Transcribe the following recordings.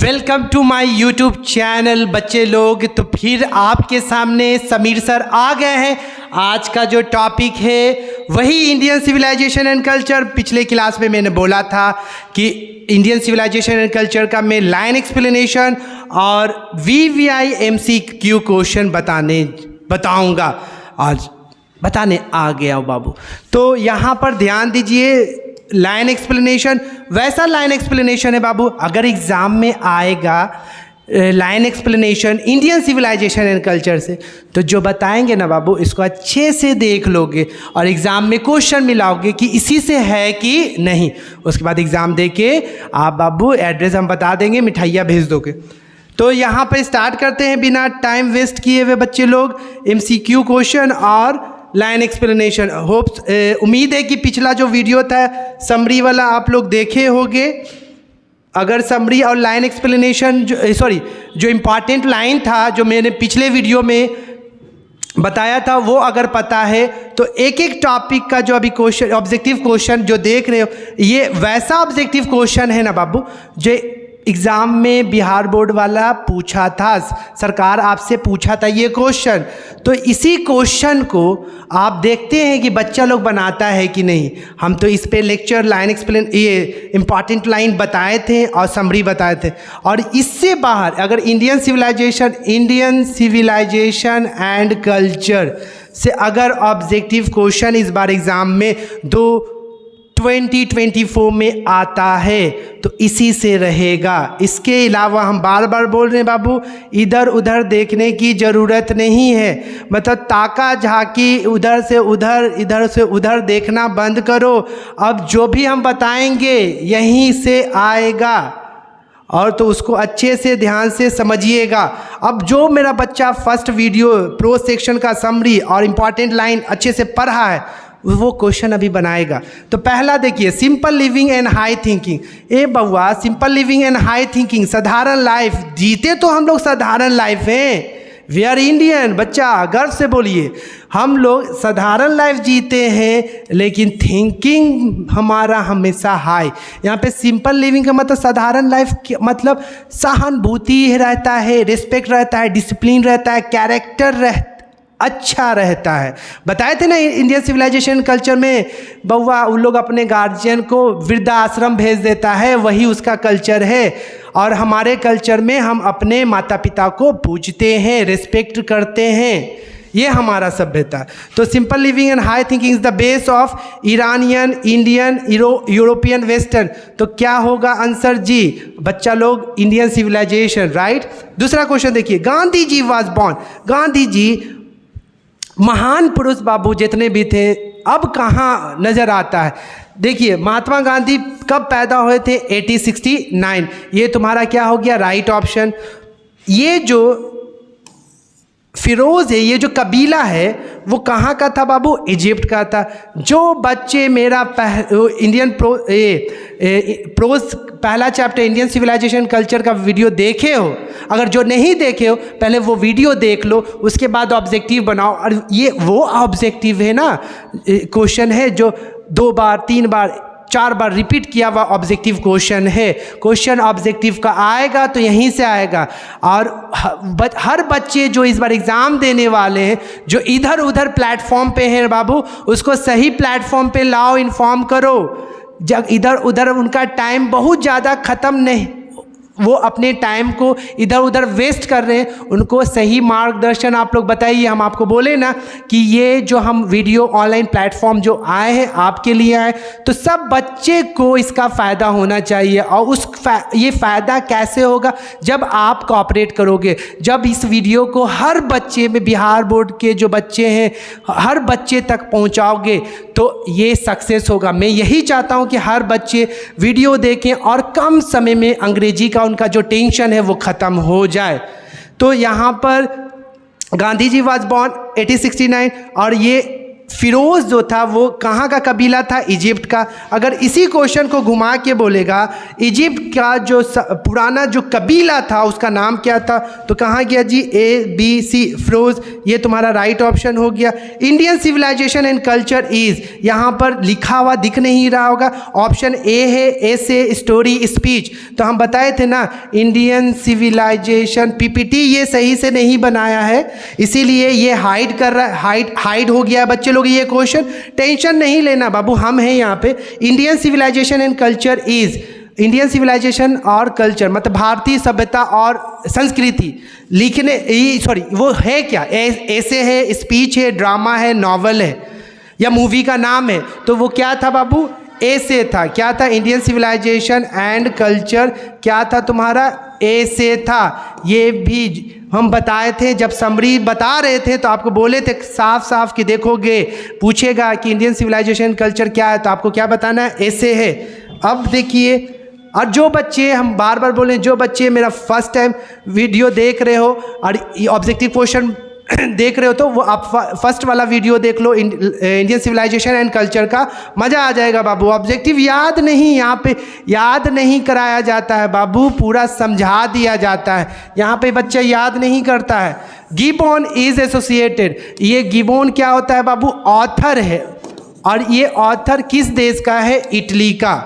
Welcome to my YouTube channel बच्चे लोग। तो फिर आपके सामने समीर सर आ गए हैं। आज का जो टॉपिक है वही इंडियन सिविलाइजेशन एंड कल्चर। पिछले क्लास में मैंने बोला था कि इंडियन सिविलाइजेशन एंड कल्चर का मैं लाइन एक्सप्लेनेशन और VVI-MCQ क्वेश्चन बताऊंगा। आज बताने आ गया बाबू। तो यहाँ पर ध्यान दीजिए, लाइन एक्सप्लेनेशन वैसा लाइन एक्सप्लेनेशन है बाबू, अगर एग्ज़ाम में आएगा line explanation Indian civilization and culture से, तो जो बताएंगे ना बाबू इसको अच्छे से देख लोगे और एग्ज़ाम में क्वेश्चन मिलाओगे कि इसी से है कि नहीं। उसके बाद एग्ज़ाम दे के आप बाबू एड्रेस हम बता देंगे, मिठाइयाँ भेज दोगे। तो यहाँ पर स्टार्ट करते हैं बिना टाइम वेस्ट किए हुए बच्चे लोग MCQ क्वेश्चन और लाइन एक्सप्लेनेशन। होप्स उम्मीद है कि पिछला जो वीडियो था समरी वाला आप लोग देखे होंगे। अगर समरी और लाइन एक्सप्लेनेशन जो इम्पॉर्टेंट लाइन था जो मैंने पिछले वीडियो में बताया था वो अगर पता है तो एक एक टॉपिक का जो अभी क्वेश्चन ऑब्जेक्टिव क्वेश्चन जो देख रहे हो ये वैसा ऑब्जेक्टिव क्वेश्चन है ना बाबू जो एग्ज़ाम में बिहार बोर्ड वाला पूछा था, सरकार आपसे पूछा था ये क्वेश्चन। तो इसी क्वेश्चन को आप देखते हैं कि बच्चा लोग बनाता है कि नहीं। हम तो इस पे लेक्चर लाइन ये इम्पॉर्टेंट लाइन बताए थे और समरी बताए थे। और इससे बाहर अगर इंडियन सिविलाइजेशन एंड कल्चर से अगर ऑब्जेक्टिव क्वेश्चन इस बार एग्ज़ाम में 2024 में आता है तो इसी से रहेगा। इसके अलावा हम बार बार बोल रहे हैं बाबू, इधर उधर देखने की ज़रूरत नहीं है। मतलब ताका झाकी उधर से उधर देखना बंद करो। अब जो भी हम बताएंगे यहीं से आएगा और तो उसको अच्छे से ध्यान से समझिएगा। अब जो मेरा बच्चा फर्स्ट वीडियो प्रो सेक्शन का समरी और इम्पॉर्टेंट लाइन अच्छे से पढ़ा है वो क्वेश्चन अभी बनाएगा। तो पहला देखिए, simple living and high thinking. ए बउआ, simple living and high thinking, साधारण लाइफ जीते तो हम लोग साधारण लाइफ हैं। We are Indian. बच्चा गर्व से बोलिए, हम लोग साधारण लाइफ जीते हैं लेकिन थिंकिंग हमारा हमेशा हाई। यहाँ पे सिंपल लिविंग का मतलब साधारण लाइफ मतलब सहानुभूति रहता है, रिस्पेक्ट रहता है, डिसिप्लिन रहता है, कैरेक्टर अच्छा रहता है। बताए थे ना इंडियन सिविलाइजेशन कल्चर में बउआ उन लोग अपने गार्जियन को वृद्धाश्रम भेज देता है, वही उसका कल्चर है। और हमारे कल्चर में हम अपने माता पिता को पूजते हैं, रिस्पेक्ट करते हैं, ये हमारा सभ्यता। तो simple living and high thinking is the base of Iranian, Indian, European, western. तो क्या होगा आंसर जी बच्चा लोग? Indian civilization, right. दूसरा क्वेश्चन देखिए, गांधी जी वाज बॉर्न। गांधी जी महान पुरुष बाबू जितने भी थे अब कहाँ नज़र आता है। देखिए महात्मा गांधी कब पैदा हुए थे? 1869। ये तुम्हारा क्या हो गया? Right option. ये जो फिरोज है, ये जो कबीला है वो कहाँ का था बाबू? इजिप्ट का था। जो बच्चे मेरा इंडियन प्रोज पहला चैप्टर इंडियन सिविलाइजेशन कल्चर का वीडियो देखे हो, अगर जो नहीं देखे हो पहले वो वीडियो देख लो, उसके बाद ऑब्जेक्टिव बनाओ। और ये वो ऑब्जेक्टिव है ना, क्वेश्चन है जो 2 बार 3 बार 4 बार रिपीट किया हुआ ऑब्जेक्टिव क्वेश्चन है। क्वेश्चन ऑब्जेक्टिव का आएगा तो यहीं से आएगा। और हर बच्चे जो इस बार एग्ज़ाम देने वाले हैं जो इधर उधर प्लेटफॉर्म पे हैं बाबू, उसको सही प्लेटफॉर्म पे लाओ, इन्फॉर्म करो। जब इधर उधर उनका टाइम बहुत ज़्यादा ख़त्म नहीं, वो अपने टाइम को इधर उधर वेस्ट कर रहे हैं, उनको सही मार्गदर्शन आप लोग बताइए। हम आपको बोले ना कि ये जो हम वीडियो ऑनलाइन प्लेटफॉर्म जो आए हैं आपके लिए आए, तो सब बच्चे को इसका फ़ायदा होना चाहिए। और ये फ़ायदा कैसे होगा? जब आप कोऑपरेट करोगे, जब इस वीडियो को हर बच्चे में, बिहार बोर्ड के जो बच्चे हैं हर बच्चे तक पहुंचाओगे तो ये सक्सेस होगा। मैं यही चाहता हूं कि हर बच्चे वीडियो देखें और कम समय में अंग्रेजी का उनका जो टेंशन है वो ख़त्म हो जाए। तो यहाँ पर गांधी जी वाज बॉर्न 1869 और ये फिरोज़ जो था वो कहाँ का कबीला था? इजिप्ट का। अगर इसी क्वेश्चन को घुमा के बोलेगा इजिप्ट का जो पुराना जो कबीला था उसका नाम क्या था, तो कहाँ गया जी? A B C फिरोज़, ये तुम्हारा राइट ऑप्शन हो गया। Indian civilization and culture is, यहाँ पर लिखा हुआ दिख नहीं रहा होगा, ऑप्शन ए है ऐसे स्टोरी स्पीच। तो हम बताए थे ना इंडियन सिविलाइजेशन, पीपीटी ये सही से नहीं बनाया है इसीलिए ये हाइड कर रहा है, हाइड हो गया बच्चे लोग ये क्वेश्चन। टेंशन नहीं लेना बाबू, हम हैं यहाँ पे। Indian civilization and culture is, Indian civilization और कल्चर मतलब भारतीय सभ्यता और संस्कृति लिखने, सॉरी वो है क्या? ऐसे है, स्पीच है, ड्रामा है, नॉवल है या मूवी का नाम है? तो वो क्या था बाबू? ऐसे था। क्या था? इंडियन सिविलाइजेशन एंड कल्चर क्या था तुम्हारा? ऐसे था। ये भी हम बताए थे जब समरी बता रहे थे तो आपको बोले थे साफ साफ कि देखोगे पूछेगा कि इंडियन सिविलाइजेशन कल्चर क्या है तो आपको क्या बताना है? ऐसे है। अब देखिए, और जो बच्चे, हम बार बार बोलें, जो बच्चे मेरा फर्स्ट टाइम वीडियो देख रहे हो और ऑब्जेक्टिव क्वेश्चन देख रहे हो तो वो आप फर्स्ट वाला वीडियो देख लो, इंडियन सिविलाइजेशन एंड कल्चर का, मज़ा आ जाएगा बाबू। ऑब्जेक्टिव याद नहीं, यहाँ पे याद नहीं कराया जाता है बाबू, पूरा समझा दिया जाता है, यहाँ पे बच्चा याद नहीं करता है। गिबोन इज एसोसिएटेड, ये गिबोन क्या होता है बाबू? ऑथर है, और ये ऑथर किस देश का है? इटली का।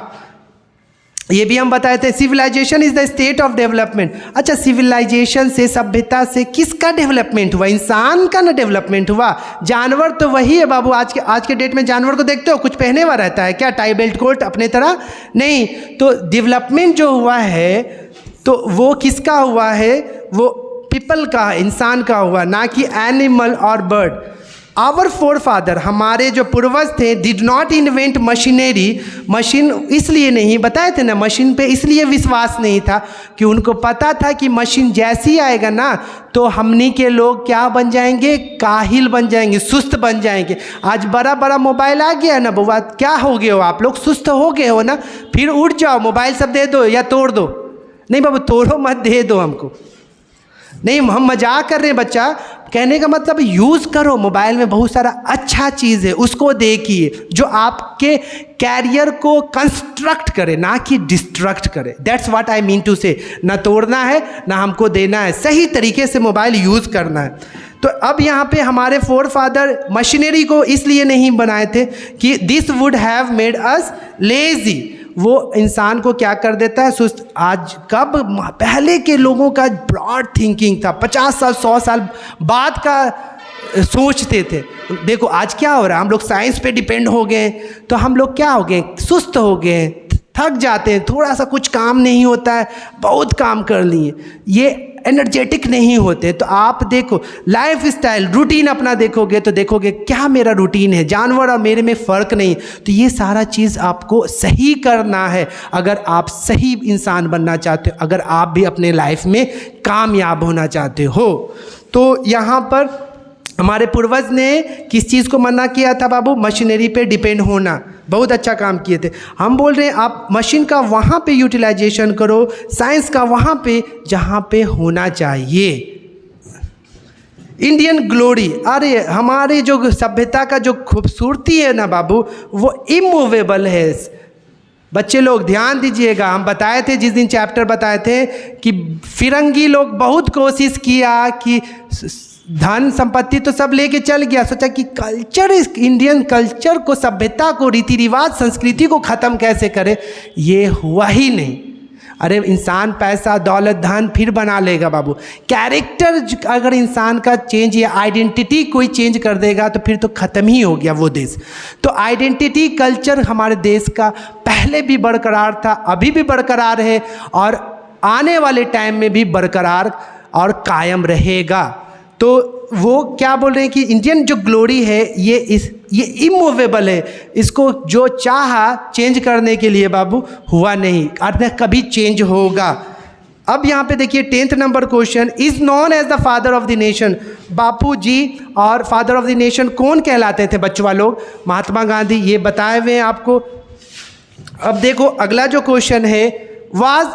ये भी हम बताए थे। Civilization is the state of development. अच्छा, सिविलाइजेशन से, सभ्यता से किसका डेवलपमेंट हुआ? इंसान का ना डेवलपमेंट हुआ। जानवर तो वही है बाबू। आज के डेट में जानवर को देखते हो, कुछ पहने हुआ रहता है क्या? टाई बेल्ट कोट अपने तरह नहीं। तो डेवलपमेंट जो हुआ है तो वो किसका हुआ है? वो पीपल का, इंसान का हुआ, ना कि एनिमल और बर्ड। आवर फोर फादर, हमारे जो पूर्वज थे, did not invent machinery. Machine इसलिए नहीं बताए थे ना, मशीन पे इसलिए विश्वास नहीं था कि उनको पता था कि मशीन जैसी आएगा ना तो हमनी के लोग क्या बन जाएंगे? काहिल बन जाएंगे, सुस्त बन जाएंगे। आज बड़ा बड़ा मोबाइल आ गया ना बुआ, क्या हो गए हो आप लोग? सुस्त हो गए हो ना, फिर उठ जाओ, मोबाइल सब दे दो या तोड़ दो। नहीं बाबू, तोड़ो मत, दे दो हमको। नहीं, हम मजाक कर रहे हैं बच्चा, कहने का मतलब यूज़ करो। मोबाइल में बहुत सारा अच्छा चीज़ है, उसको देखिए जो आपके कैरियर को कंस्ट्रक्ट करे, ना कि डिस्ट्रक्ट करे। That's what I mean to say. ना तोड़ना है ना हमको देना है, सही तरीके से मोबाइल यूज़ करना है। तो अब यहाँ पे हमारे फोर फादर मशीनरी को इसलिए नहीं बनाए थे कि this would have made us lazy. वो इंसान को क्या कर देता है? सुस्त। आज कब पहले के लोगों का ब्रॉड थिंकिंग था, 50 साल 100 साल बाद का सोचते थे। देखो आज क्या हो रहा है, हम लोग साइंस पे डिपेंड हो गए, तो हम लोग क्या हो गए? सुस्त हो गए, थक जाते हैं, थोड़ा सा कुछ काम नहीं होता है, बहुत काम कर लिए, ये एनर्जेटिक नहीं होते। तो आप देखो लाइफ स्टाइल, रूटीन अपना देखोगे तो देखोगे क्या मेरा रूटीन है, जानवर और मेरे में फ़र्क नहीं। तो ये सारा चीज़ आपको सही करना है अगर आप सही इंसान बनना चाहते हो, अगर आप भी अपने लाइफ में कामयाब होना चाहते हो। तो यहाँ पर हमारे पूर्वज ने किस चीज़ को मना किया था बाबू? मशीनरी पे डिपेंड होना। बहुत अच्छा काम किए थे। हम बोल रहे हैं आप मशीन का वहाँ पे यूटिलाइजेशन करो, साइंस का वहाँ पे जहाँ पे होना चाहिए। इंडियन ग्लोरी, अरे हमारे जो सभ्यता का जो खूबसूरती है ना बाबू, वो इमूवेबल है। बच्चे लोग ध्यान दीजिएगा, हम बताए थे जिस दिन चैप्टर बताए थे कि फिरंगी लोग बहुत कोशिश किया कि धन संपत्ति तो सब लेके चल गया, सोचा कि कल्चर, इंडियन कल्चर को, सभ्यता को, रीति रिवाज, संस्कृति को ख़त्म कैसे करे। ये हुआ ही नहीं। अरे इंसान पैसा दौलत धन फिर बना लेगा बाबू, कैरेक्टर अगर इंसान का चेंज या आइडेंटिटी कोई चेंज कर देगा तो फिर तो ख़त्म ही हो गया वो देश। तो आइडेंटिटी कल्चर हमारे देश का पहले भी बरकरार था, अभी भी बरकरार है और आने वाले टाइम में भी बरकरार और कायम रहेगा। तो वो क्या बोल रहे हैं कि इंडियन जो ग्लोरी है ये इमूवेबल है, इसको जो चाहा चेंज करने के लिए बाबू हुआ नहीं और न कभी चेंज होगा। अब यहाँ पे देखिए 10th number question, is known as the father of the nation. Bapu ji और फादर ऑफ द नेशन कौन कहलाते थे बच्चों लोग? महात्मा गांधी, ये बताए हुए हैं आपको। अब देखो अगला जो क्वेश्चन है, वाज,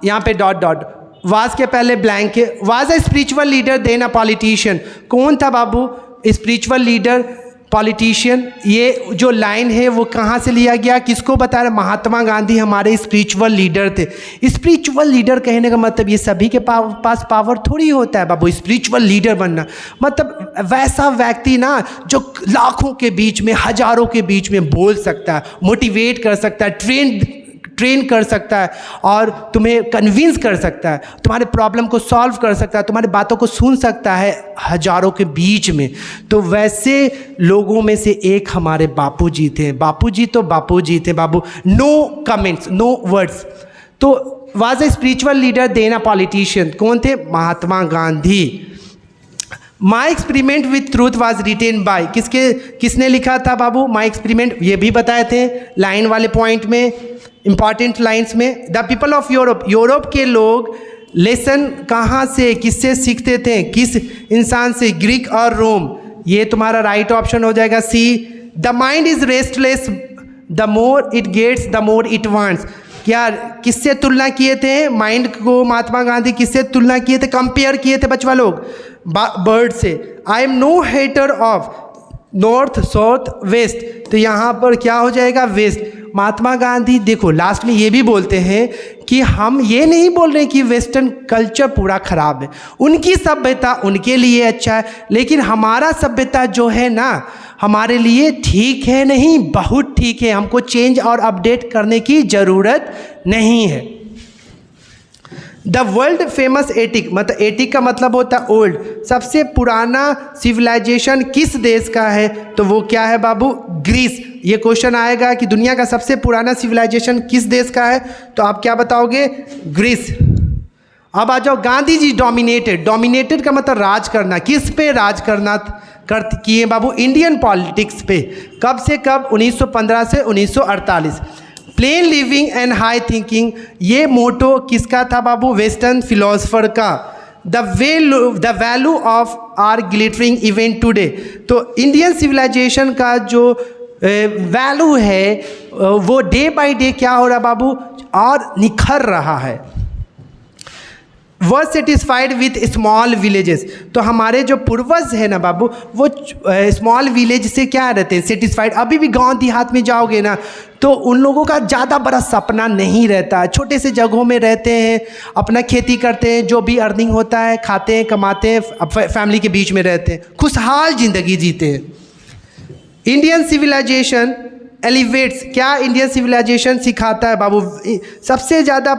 यहाँ पे डॉट डॉट, वाज के पहले ब्लैंक है। Was a spiritual leader then a politician. कौन था बाबू स्पिरिचुअल लीडर? पॉलिटिशियन, ये जो लाइन है वो कहाँ से लिया गया, किसको बता रहे? महात्मा गांधी हमारे स्पिरिचुअल लीडर थे। स्पिरिचुअल लीडर कहने का मतलब ये सभी के पास पावर थोड़ी होता है बाबू स्पिरिचुअल लीडर बनना। मतलब वैसा व्यक्ति ना जो लाखों के बीच में, हजारों के बीच में बोल सकता है, मोटिवेट कर सकता है, ट्रेन कर सकता है और तुम्हें कन्विंस कर सकता है, तुम्हारे प्रॉब्लम को सॉल्व कर सकता है, तुम्हारी बातों को सुन सकता है हजारों के बीच में। तो वैसे लोगों में से एक हमारे बापू जी थे। बापू जी तो बापू जी थे बाबू, नो कमेंट्स, नो वर्ड्स। तो was a spiritual leader then a politician. कौन थे? Mahatma Gandhi. My experiment with truth was written by, किसने लिखा था बाबू माई एक्सपेरिमेंट? ये भी बताए थे लाइन वाले पॉइंट में, इंपॉर्टेंट लाइंस में। The people of Europe, Europe के लोग लेसन कहाँ से, किससे सीखते थे? किस इंसान से? ग्रीक और रोम। ये तुम्हारा राइट ऑप्शन हो जाएगा C. The mind is restless, the more it gets the more it wants. क्या किससे तुलना किए थे माइंड को? महात्मा गांधी किससे तुलना किए थे, कंपेयर किए थे बचवा लोग? बर्ड से। I am no hater of north, south, west. तो यहाँ पर क्या हो जाएगा? वेस्ट। महात्मा गांधी देखो लास्ट में ये भी बोलते हैं कि हम ये नहीं बोल रहे कि वेस्टर्न कल्चर पूरा खराब है, उनकी सभ्यता उनके लिए अच्छा है, लेकिन हमारा सभ्यता जो है ना हमारे लिए ठीक है नहीं, बहुत ठीक है, हमको चेंज और अपडेट करने की ज़रूरत नहीं है। द वर्ल्ड फेमस एटिक, मतलब एटिक का मतलब होता है ओल्ड। सबसे पुराना सिविलाइजेशन किस देश का है? तो वो क्या है बाबू? ग्रीस। ये क्वेश्चन आएगा कि दुनिया का सबसे पुराना सिविलाइजेशन किस देश का है, तो आप क्या बताओगे? ग्रीस। अब आ जाओ, गांधी जी डोमिनेटेड। डोमिनेटेड का मतलब राज करना। किस पे राज करना किए बाबू? इंडियन पॉलिटिक्स पे। कब से कब? 1915 से 1948। Plain living and high thinking, ये मोटो किसका था बाबू? वेस्टर्न फिलोसफर का। The value of are glittering event today, तो इंडियन सिविलाइजेशन का जो वैल्यू है वो डे बाय डे क्या हो रहा बाबू? और निखर रहा है। Was satisfied with small villages, तो हमारे जो पूर्वज है ना बाबू वो स्मॉल विलेज से क्या रहते हैं? सेटिस्फाइड। अभी भी गांव देहात में जाओगे ना तो उन लोगों का ज़्यादा बड़ा सपना नहीं रहता है, छोटे से जगहों में रहते हैं, अपना खेती करते हैं, जो भी अर्निंग होता है खाते हैं, कमाते हैं, फैमिली के बीच में रहते हैं, खुशहाल ज़िंदगी जीते हैं। इंडियन सिविलाइजेशन एलिवेट्स, क्या इंडियन सिविलाइजेशन सिखाता है बाबू? सबसे ज़्यादा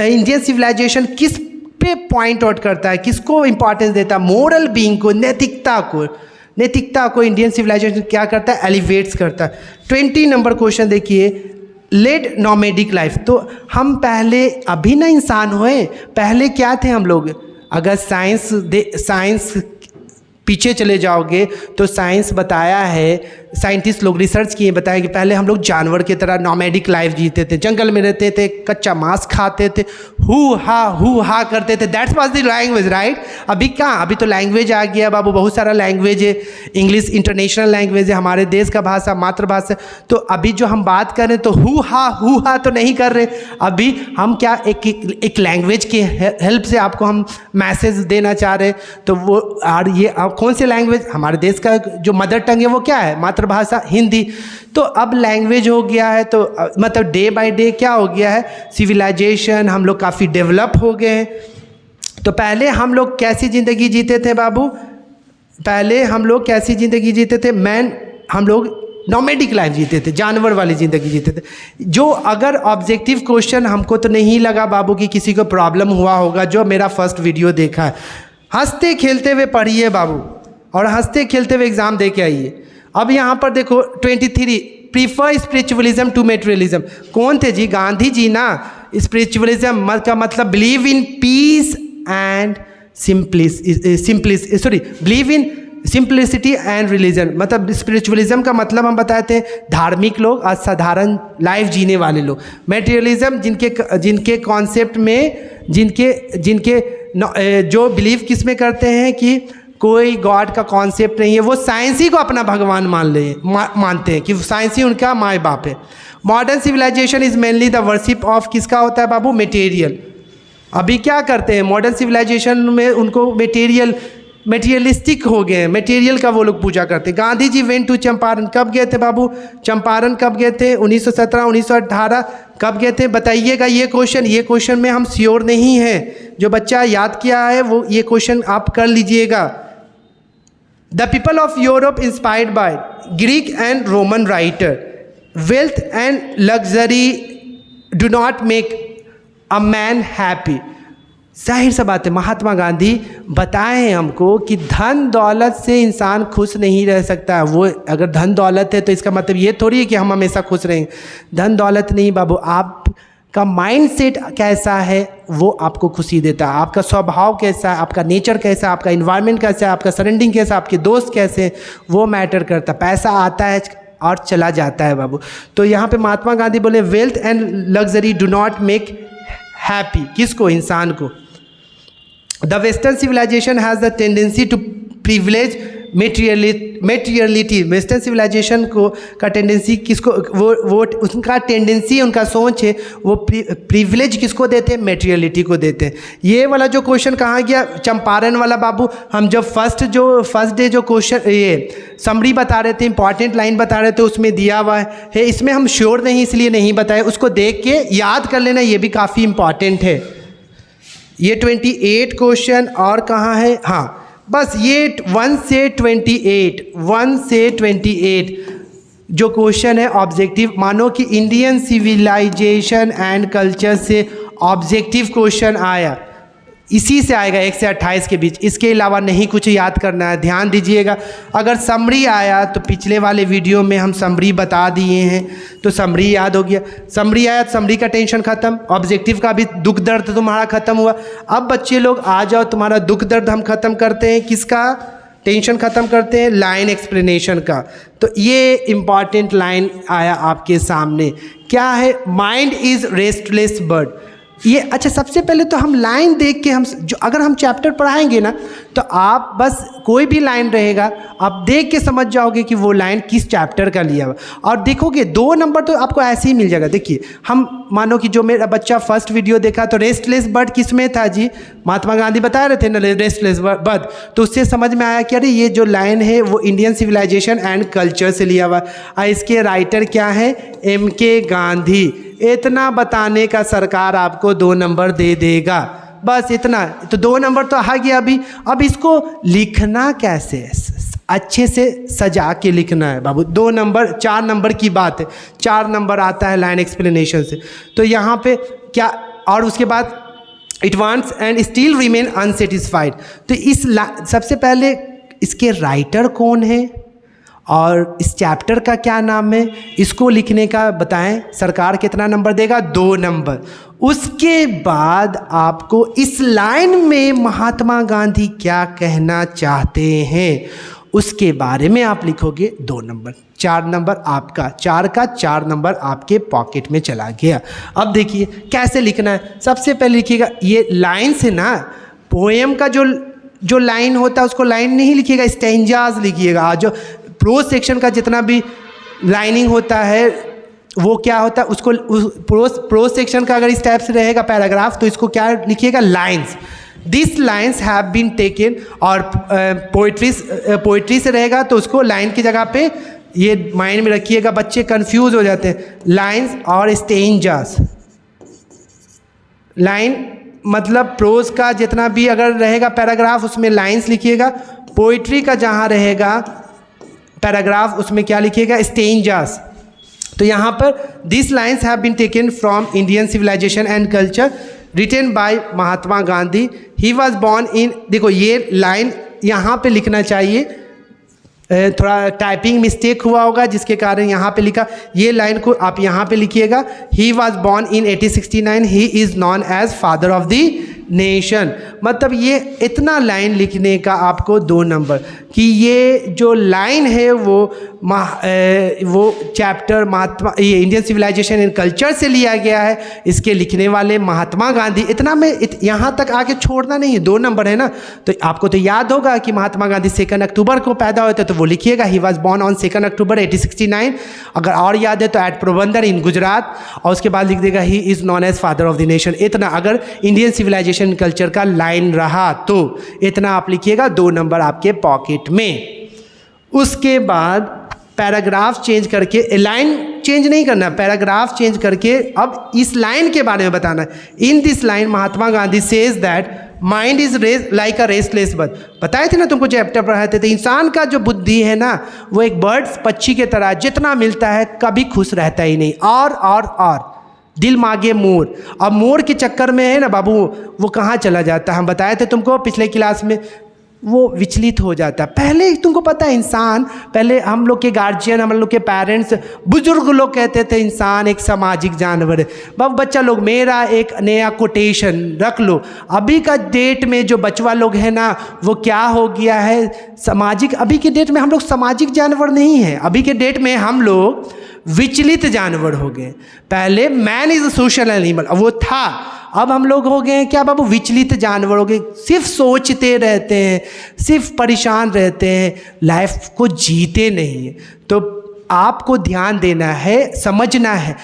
इंडियन सिविलाइजेशन किस पे पॉइंट आउट करता है, किसको इंपॉर्टेंस देता है? मोरल बीइंग को, नैतिकता को। नैतिकता को इंडियन सिविलाइजेशन क्या करता है? एलिवेट्स करता है। 20 नंबर क्वेश्चन देखिए, लेड नॉमेडिक लाइफ, तो हम पहले अभी ना इंसान हुए, पहले क्या थे हम लोग? अगर साइंस पीछे चले जाओगे तो साइंस बताया है, साइंटिस्ट लोग रिसर्च किए, बताया कि पहले हम लोग जानवर की तरह नॉमेडिक लाइफ जीते थे, जंगल में रहते थे, कच्चा मांस खाते थे, हु हा करते थे। That's was the language, right? अभी क्या? अभी तो लैंग्वेज आ गया बाबू, बहुत सारा लैंग्वेज है। इंग्लिश इंटरनेशनल लैंग्वेज है, हमारे देश का भाषा, मातृभाषा। तो अभी जो हम बात कर रहे हैं तो हु हा तो नहीं कर रहे। अभी हम क्या एक लैंग्वेज की हेल्प से आपको हम मैसेज देना चाह रहे हैं। तो वो और ये कौन से लैंग्वेज? हमारे देश का जो मदर टंग है वो क्या है? मातृभाषा हिंदी। तो अब लैंग्वेज हो गया है, तो मतलब डे बाय डे क्या हो गया है? सिविलाइजेशन, हम लोग काफ़ी डेवलप हो गए हैं। तो पहले हम लोग कैसी ज़िंदगी जीते थे बाबू? पहले हम लोग कैसी ज़िंदगी जीते थे? हम लोग नॉमेडिक लाइफ जीते थे, जानवर वाली ज़िंदगी जीते थे। जो अगर ऑब्जेक्टिव क्वेश्चन हमको तो नहीं लगा बाबू कि किसी को प्रॉब्लम हुआ होगा, जो मेरा फर्स्ट वीडियो देखा है, हंसते खेलते हुए पढ़िए बाबू और हंसते खेलते हुए एग्ज़ाम दे के आइए। अब यहाँ पर देखो 23, प्रीफर स्पिरिचुअलिज्म टू मेटेरियलिज्म। कौन थे जी? गांधी जी ना। स्पिरिचुअलिज्म का मतलब believe in peace and believe in simplicity and religion. मतलब स्पिरिचुअलिज्म का मतलब हम बताए थे धार्मिक लोग, असाधारण लाइफ जीने वाले लोग। मेटेरियलिज्म जिनके कॉन्सेप्ट में जिनके जो बिलीव किस में करते हैं कि कोई गॉड का कॉन्सेप्ट नहीं है, वो साइंस ही को अपना भगवान मानते हैं कि साइंस ही उनका माँ बाप है। Modern civilization is mainly the worship of, किसका होता है बाबू? मटेरियल। अभी क्या करते हैं मॉडर्न सिविलाइजेशन में? उनको मटेरियल मटेरियलिस्टिक हो गए हैं, मटेरियल का वो लोग पूजा करते हैं। गांधी जी वेंट टू चंपारण, कब गए थे बाबू? चंपारण कब गए थे? 1917, 1918 कब गए थे बताइएगा। ये क्वेश्चन में हम श्योर नहीं हैं, जो बच्चा याद किया है वो ये क्वेश्चन आप कर लीजिएगा। The people of Europe inspired by Greek and Roman writer, wealth and luxury do not make a man happy. जाहिर सा बात है, महात्मा गांधी बताए हमको कि धन दौलत से इंसान खुश नहीं रह सकता। वो अगर धन दौलत है तो इसका मतलब ये थोड़ी है कि हम हमेशा खुश रहेंगे। धन दौलत नहीं बाबू, आपका माइंडसेट कैसा है वो आपको खुशी देता है। आपका स्वभाव कैसा है, आपका नेचर कैसा है, आपका इन्वायरमेंट कैसा है, आपका सराउंडिंग कैसा है, आपके दोस्त कैसे हैं, वो मैटर करता है। पैसा आता है और चला जाता है बाबू। तो यहाँ पे महात्मा गांधी बोले wealth and luxury do not make happy. किसको? इंसान को। The Western civilization has the tendency to privilege materiality। Western civilization को का टेंडेंसी किसको, वो उनका टेंडेंसी, उनका सोच है वो प्रिविलेज किसको देते हैं? मेटेरियलिटी को देते हैं। ये वाला जो क्वेश्चन कहाँ गया? चंपारण वाला बाबू। हम जब फर्स्ट डे जो क्वेश्चन ये समरी बता रहे थे, इंपॉर्टेंट लाइन बता रहे थे, उसमें दिया हुआ है। इसमें हम श्योर नहीं इसलिए नहीं बताए, उसको देख के याद कर लेना, ये भी काफ़ी इंपॉर्टेंट है। ये 28 क्वेश्चन और कहाँ है? हाँ बस ये 1 से 28 जो क्वेश्चन है ऑब्जेक्टिव। मानो कि इंडियन सिविलाइजेशन एंड कल्चर से ऑब्जेक्टिव क्वेश्चन आया, इसी से आएगा 1 से 28 के बीच। इसके अलावा नहीं कुछ याद करना है, ध्यान दीजिएगा। अगर समरी आया तो पिछले वाले वीडियो में हम समरी बता दिए हैं, तो समरी याद हो गया। समरी आया तो समरी का टेंशन ख़त्म, ऑब्जेक्टिव का भी दुख दर्द तुम्हारा ख़त्म हुआ। अब बच्चे लोग आ जाओ, तुम्हारा दुख दर्द हम ख़त्म करते हैं। किसका टेंशन ख़त्म करते हैं? लाइन एक्सप्लेनेशन का। तो ये इम्पॉर्टेंट लाइन आया आपके सामने, क्या है? Mind is restless bird. ये अच्छा, सबसे पहले तो हम लाइन देख के हम जो अगर हम चैप्टर पढ़ाएंगे ना, तो आप बस कोई भी लाइन रहेगा आप देख के समझ जाओगे कि वो लाइन किस चैप्टर का लिया हुआ, और देखोगे 2 नंबर तो आपको ऐसे ही मिल जाएगा। देखिए, हम मानो कि जो मेरा बच्चा फर्स्ट वीडियो देखा तो रेस्टलेस बर्ड किस में था जी? महात्मा गांधी बता रहे थे ना रेस्टलेस बर्ड, तो उससे समझ में आया कि अरे ये जो लाइन है वो इंडियन सिविलाइजेशन एंड कल्चर से लिया हुआ। और इसके राइटर क्या है? MK गांधी। इतना बताने का सरकार आपको 2 नंबर दे देगा, बस इतना। तो 2 नंबर तो आ गया अभी। अब इसको लिखना कैसे है? अच्छे से सजा के लिखना है बाबू। 2 नंबर, 4 नंबर की बात है, 4 नंबर आता है लाइन एक्सप्लेनेशन से। तो यहाँ पे क्या, और उसके बाद it wants and still remain unsatisfied. तो इस सबसे पहले इसके राइटर कौन है और इस चैप्टर का क्या नाम है, इसको लिखने का बताएं। सरकार कितना नंबर देगा? 2 नंबर। उसके बाद आपको इस लाइन में महात्मा गांधी क्या कहना चाहते हैं उसके बारे में आप लिखोगे 2 नंबर। 4 नंबर आपका, 4 का 4 नंबर आपके पॉकेट में चला गया। अब देखिए कैसे लिखना है। सबसे पहले लिखिएगा, ये लाइन से ना पोएम का जो लाइन होता है उसको लाइन नहीं लिखिएगा, स्टैंजाज लिखिएगा। जो प्रोज सेक्शन का जितना भी लाइनिंग होता है वो क्या होता है, उसको प्रोज सेक्शन का अगर इस टाइप से रहेगा पैराग्राफ, तो इसको क्या लिखिएगा? Lines. This lines have been taken. और पोइट्री से रहेगा तो उसको लाइन की जगह पे ये माइंड में रखिएगा, बच्चे कंफ्यूज हो जाते हैं। लाइन्स और स्टेंजास। लाइन मतलब प्रोज का जितना भी अगर रहेगा पैराग्राफ उसमें लाइन्स लिखिएगा। पोइट्री का जहाँ रहेगा पैराग्राफ उसमें क्या लिखिएगा? स्टेंजास। तो यहाँ पर this lines have been taken from Indian civilization and culture written by Mahatma Gandhi. He was born in, देखो ये लाइन यहाँ पे लिखना चाहिए, थोड़ा टाइपिंग मिस्टेक हुआ होगा जिसके कारण यहाँ पे लिखा। ये लाइन को आप यहाँ पे लिखिएगा, he was born in 1869, he is known as father of the nation. मतलब ये इतना लाइन लिखने का आपको 2 नंबर, कि ये जो लाइन है वो चैप्टर महात्मा ये इंडियन सिविलाइजेशन एंड कल्चर से लिया गया है। इसके लिखने वाले महात्मा गांधी। इतना में यहाँ तक आके छोड़ना नहीं है, 2 नंबर है ना। तो आपको तो याद होगा कि महात्मा गांधी 2 अक्टूबर को पैदा हुए थे, तो वो लिखिएगा ही वॉज बॉर्न ऑन 2 अक्टूबर 1869। अगर और याद है तो एट पोरबंदर इन गुजरात, और उसके बाद लिख देगा he is known as father of the nation. इतना अगर इंडियन सिविलाइजेशन सिविलाइजेशन कल्चर का लाइन रहा। तो इतना आप लिखिएगा, 2 नंबर आपके पॉकेट में। उसके बाद पैराग्राफ चेंज करके, लाइन चेंज नहीं करना, पैराग्राफ चेंज करके अब इस लाइन के बारे में बताना है। इन this line Mahatma Gandhi says that mind is like a restless bird. बताए थे ना तुमको, चैप्टर पढ़ाए थे, तो इंसान का जो बुद्धि है ना वो एक बर्ड, पक्षी के तरह, जितना मिलता है कभी खुश रहता ही नहीं, और दिल मांगे मोर। अब मोर के चक्कर में है ना बाबू, वो कहाँ चला जाता है, हम बताए थे तुमको पिछले क्लास में, वो विचलित हो जाता है। पहले तुमको पता है इंसान, पहले हम लोग के गार्जियन, हम लोग के पेरेंट्स, बुजुर्ग लोग कहते थे इंसान एक सामाजिक जानवर है। बाबू बच्चा लोग, मेरा एक नया कोटेशन रख लो, अभी का डेट में जो बचवा लोग हैं ना वो क्या हो गया है, सामाजिक। अभी के डेट में हम लोग सामाजिक जानवर नहीं है, अभी के डेट में हम लोग विचलित जानवर हो गए। पहले man is a social animal, वो था, अब हम लोग हो गए हैं क्या बाबू, विचलित जानवर हो गए। सिर्फ सोचते रहते हैं, सिर्फ परेशान रहते हैं, लाइफ को जीते नहीं हैं। तो आपको ध्यान देना है, समझना है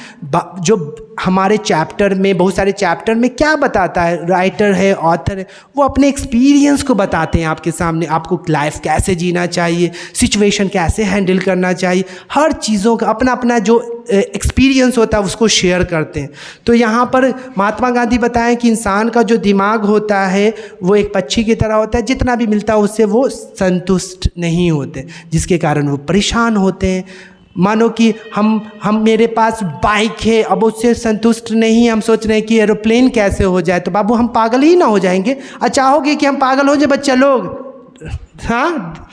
जो हमारे चैप्टर में, बहुत सारे चैप्टर में क्या बताता है, राइटर है, ऑथर है, वो अपने एक्सपीरियंस को बताते हैं आपके सामने, आपको लाइफ कैसे जीना चाहिए, सिचुएशन कैसे हैंडल करना चाहिए, हर चीज़ों का अपना अपना जो एक्सपीरियंस होता है उसको शेयर करते हैं। तो यहाँ पर महात्मा गांधी बताएं कि इंसान का जो दिमाग होता है वो एक पक्षी की तरह होता है, जितना भी मिलता है उससे वो संतुष्ट नहीं होते, जिसके कारण वो परेशान होते हैं। मानो कि हम मेरे पास बाइक है, अब उससे संतुष्ट नहीं, हम सोच रहे हैं कि एरोप्लेन कैसे हो जाए, तो बाबू हम पागल ही ना हो जाएंगे। चाहोगे कि हम पागल हो जाए बच्चा लोग? हाँ,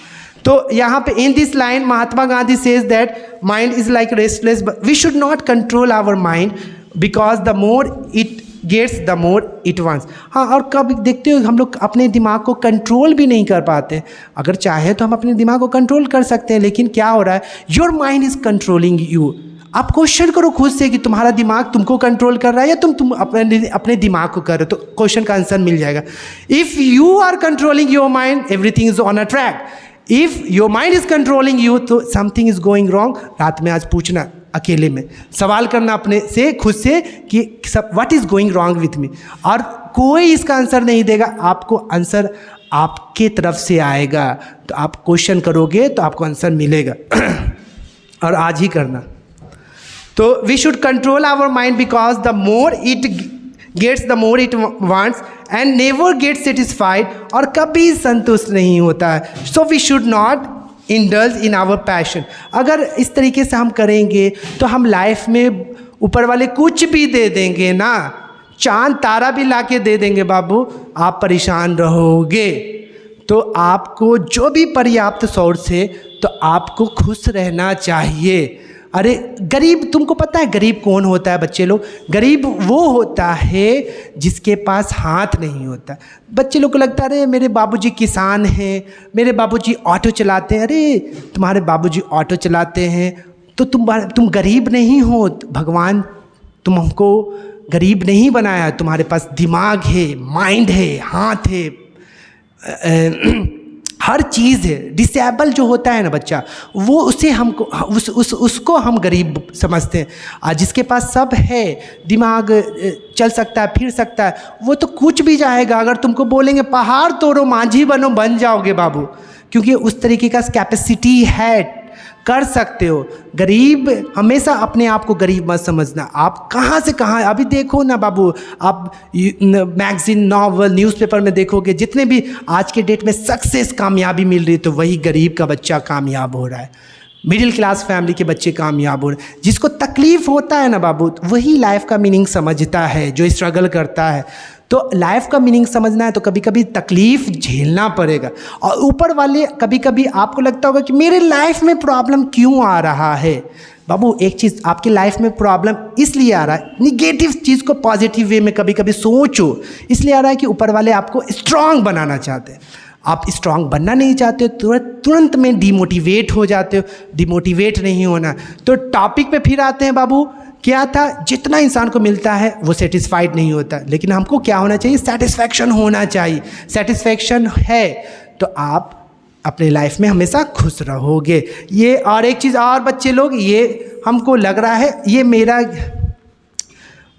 तो यहाँ पे in this line Mahatma Gandhi says that mind is like restless, we should not control our mind because the more it gets the more it wants. हाँ, और कब देखते हो हम लोग अपने दिमाग को कंट्रोल भी नहीं कर पाते। अगर चाहे तो हम अपने दिमाग को कंट्रोल कर सकते हैं, लेकिन क्या हो रहा है, your mind is controlling you. आप क्वेश्चन करो खुद से कि तुम्हारा दिमाग तुमको कंट्रोल कर रहा है या तुम अपने दिमाग को कर रहे हो, तो क्वेश्चन का आंसर मिल जाएगा। If you are controlling your mind, everything is on a track. If your mind is controlling you, तो समथिंग इज गोइंग रॉन्ग। रात में आज पूछना, अकेले में सवाल करना अपने से, खुद से, कि सब what is going wrong with me, और कोई इसका आंसर नहीं देगा, आपको आंसर आपके तरफ से आएगा। तो आप क्वेश्चन करोगे तो आपको आंसर मिलेगा और आज ही करना। तो we should control our mind because the more it gets the more it wants and never get satisfied, और कभी संतुष्ट नहीं होता है। So we should not indulge in our passion. अगर इस तरीके से हम करेंगे तो हम लाइफ में ऊपर वाले कुछ भी दे देंगे ना, चांद तारा भी लाके दे देंगे बाबू, आप परेशान रहोगे। तो आपको जो भी पर्याप्त सोर्स है तो आपको खुश रहना चाहिए। अरे गरीब, तुमको पता है गरीब कौन होता है बच्चे लोग? गरीब वो होता है जिसके पास हाथ नहीं होता। बच्चे लोग को लगता है अरे मेरे बाबूजी किसान हैं, मेरे बाबूजी ऑटो चलाते हैं। अरे तुम्हारे बाबूजी ऑटो चलाते हैं तो तुम गरीब नहीं हो, भगवान तुमको गरीब नहीं बनाया। तुम्हारे पास दिमाग है, माइंड है, हाथ है, हर चीज़ है। डिसेबल जो होता है ना बच्चा, वो उसे हमको उसको हम गरीब समझते हैं। जिसके पास सब है, दिमाग चल सकता है, फिर सकता है, वो तो कुछ भी जाएगा। अगर तुमको बोलेंगे पहाड़ तोड़ो, मांझी बनो, बन जाओगे बाबू, क्योंकि उस तरीके का कैपेसिटी है, कर सकते हो। गरीब हमेशा अपने आप को गरीब मत समझना। आप कहाँ से कहाँ, अभी देखो ना बाबू, आप मैगजीन, नॉवल, न्यूज़पेपर में देखोगे, जितने भी आज के डेट में सक्सेस, कामयाबी मिल रही है, तो वही गरीब का बच्चा कामयाब हो रहा है, मिडिल क्लास फैमिली के बच्चे कामयाब हो रहे हैं। जिसको तकलीफ़ होता है ना बाबू, वही लाइफ का मीनिंग समझता है, जो स्ट्रगल करता है। तो लाइफ का मीनिंग समझना है तो कभी कभी तकलीफ़ झेलना पड़ेगा। और ऊपर वाले, कभी कभी आपको लगता होगा कि मेरे लाइफ में प्रॉब्लम क्यों आ रहा है। बाबू एक चीज़, आपकी लाइफ में प्रॉब्लम इसलिए आ रहा है, निगेटिव चीज़ को पॉजिटिव वे में कभी कभी सोचो, इसलिए आ रहा है कि ऊपर वाले आपको स्ट्रांग बनाना चाहते हैं। आप स्ट्रांग बनना नहीं चाहते हो, तुरंत में डिमोटिवेट हो जाते हो। डिमोटिवेट नहीं होना। तो टॉपिक पे फिर आते हैं बाबू, क्या था, जितना इंसान को मिलता है वो सेटिस्फाइड नहीं होता, लेकिन हमको क्या होना चाहिए, सेटिस्फैक्शन होना चाहिए। सेटिस्फैक्शन है तो आप अपने लाइफ में हमेशा खुश रहोगे। ये और एक चीज़ और बच्चे लोग, ये हमको लग रहा है, ये मेरा